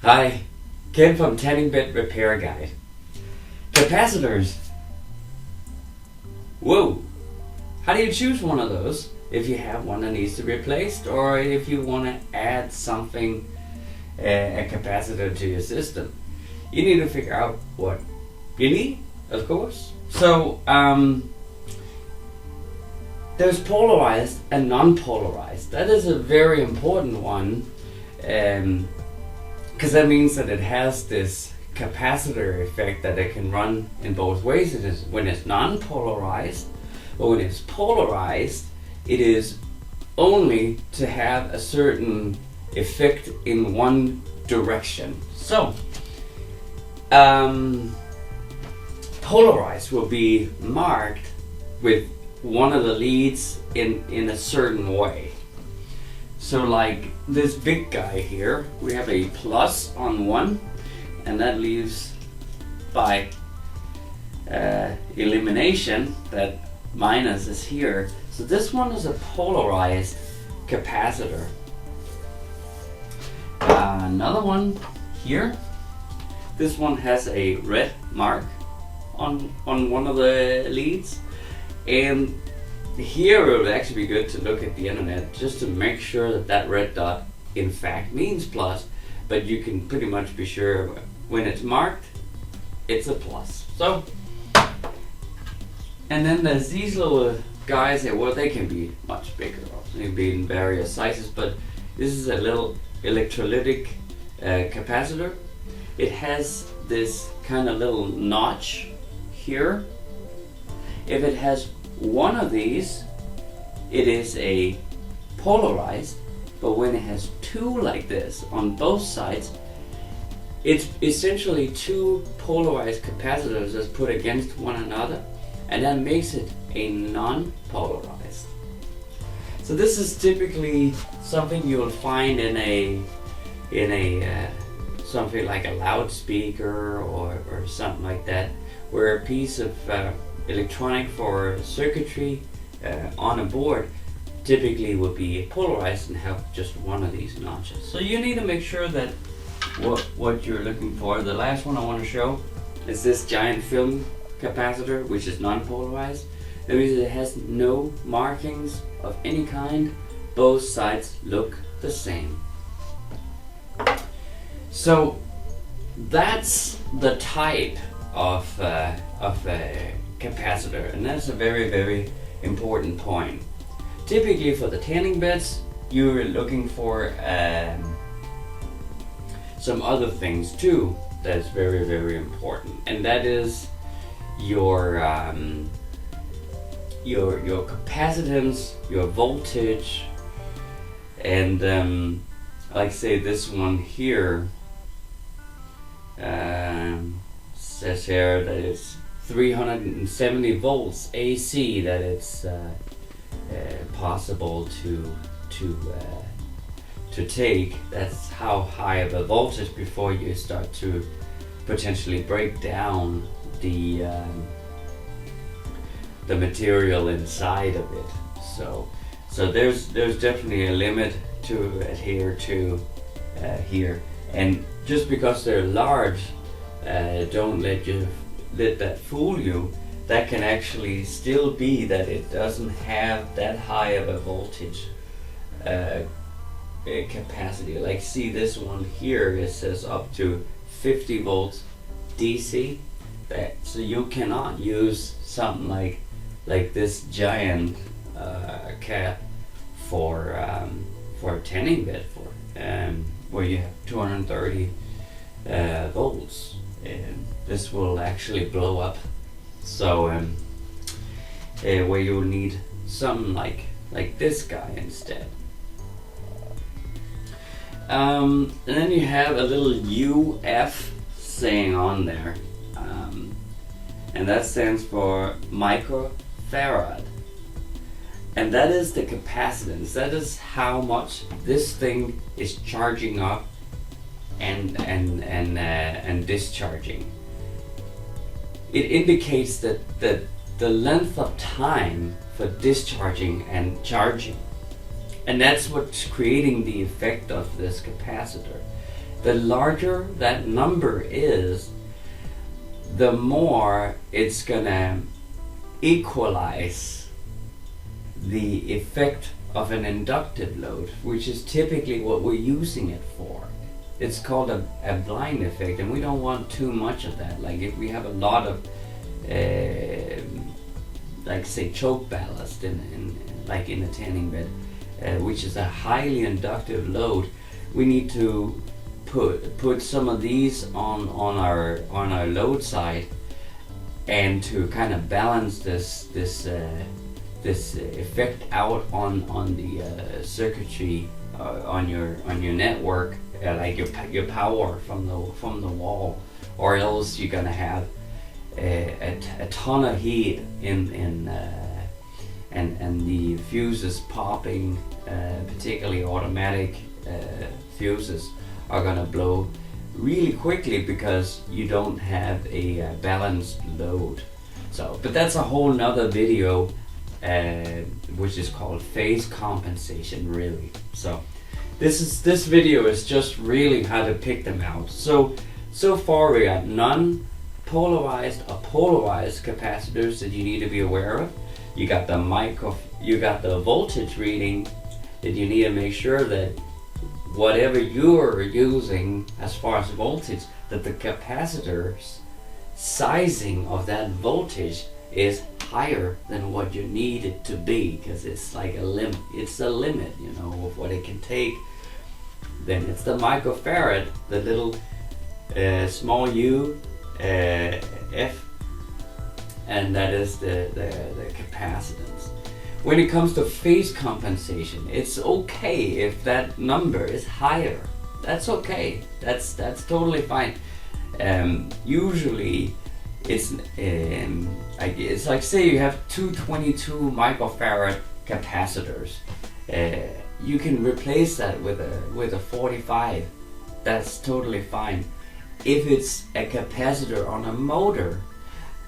Hi, Ken from Tanningbed Repair Guide. Capacitors. Whoa! How do you choose one of those if you have one that needs to be replaced or if you want to add something, a capacitor to your system? You need to figure out what you need, of course. So, there's polarized and non-polarized. That is a very important one. Because that means that it has this capacitor effect that it can run in both ways. It is when it's non-polarized, but when it's polarized, it is only to have a certain effect in one direction. So, polarized will be marked with one of the leads in a certain way. So like this big guy here, we have a plus on one, and that leaves by elimination that minus is here. So this one is a polarized capacitor. Another one here, this one has a red mark on one of the leads, and here it would actually be good to look at the internet just to make sure that that red dot in fact means plus, but you can pretty much be sure when it's marked, it's a plus. So, and then there's these little guys here, well they can be much bigger, they can be in various sizes, but this is a little electrolytic capacitor. It has this kind of little notch here. If it has one of these, it is a polarized, but when it has two like this on both sides, it's essentially two polarized capacitors that's put against one another, and that makes it a non-polarized. So this is typically something you'll find in a something like a loudspeaker or something like that, where a piece of electronic for circuitry on a board typically will be polarized and have just one of these notches. So you need to make sure that what you're looking for. The last one I want to show is this giant film capacitor, which is non-polarized. That means it has no markings of any kind. Both sides look the same. So that's the type of a capacitor, and that's a very, very important point. Typically for the Tanningbeds, you're looking for some other things too that's very, very important, and that is your capacitance, your voltage, and like say this one here says here that it's 370 volts AC that it's possible to take. That's how high of a voltage before you start to potentially break down the material inside of it. So there's definitely a limit to adhere to here, and just because they're large, don't let that fool you. That can actually still be that it doesn't have that high of a voltage capacity. Like see this one here, it says up to 50 volts DC. So you cannot use something like this giant cap for a Tanningbed where you have 230 volts. This will actually blow up. So where you'll need something like this guy instead. And then you have a little UF saying on there, and that stands for microfarad, and that is the capacitance. That is how much this thing is charging up and discharging. It indicates that the length of time for discharging and charging. And that's what's creating the effect of this capacitor. the larger that number is, the more it's gonna equalize the effect of an inductive load, which is typically what we're using it for. It's called a blind effect, and we don't want too much of that. Like if we have a lot of like say choke ballast like in a tanning bed, which is a highly inductive load, we need to put some of these on our load side, and to kind of balance this effect out on the circuitry on your network, like your power from the wall, or else you're gonna have a ton of heat and the fuses popping, particularly automatic fuses are gonna blow really quickly because you don't have a balanced load. So, but that's a whole nother video, which is called phase compensation, really. So this video is just really how to pick them out. So far we got non-polarized or polarized capacitors that you need to be aware of. You got the voltage reading that you need to make sure that whatever you're using as far as voltage, that the capacitor's sizing of that voltage is higher than what you need it to be, because it's like a limit. It's a limit, you know, of what it can take. Then it's the microfarad, the little small u f, and that is the capacitance. When it comes to phase compensation, it's okay if that number is higher. That's okay. That's totally fine. Usually, it's like, say you have 222 microfarad capacitors. You can replace that with a 45. That's totally fine. If it's a capacitor on a motor,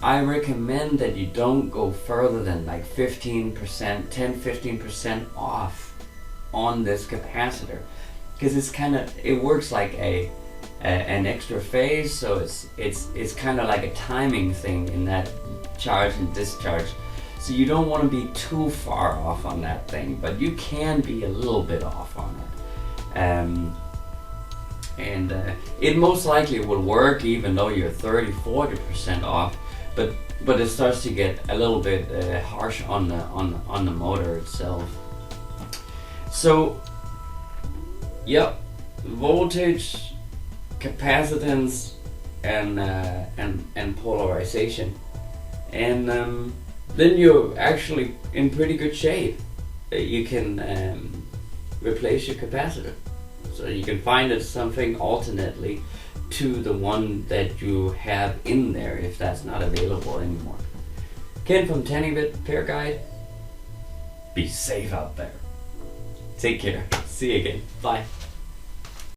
I recommend that you don't go further than like 10-15% off on this capacitor, because it works like an extra phase, so it's kind of like a timing thing in that charge and discharge. So you don't want to be too far off on that thing, but you can be a little bit off on it. It most likely will work even though you're 30-40% off, but it starts to get a little bit harsh on the motor itself. So yep, voltage, capacitance, and polarization, and then you're actually in pretty good shape. You can replace your capacitor, so you can find it something alternately to the one that you have in there if that's not available anymore. Ken from Tanningbeds Repair Guide. Be safe out there. Take care. See you again. Bye.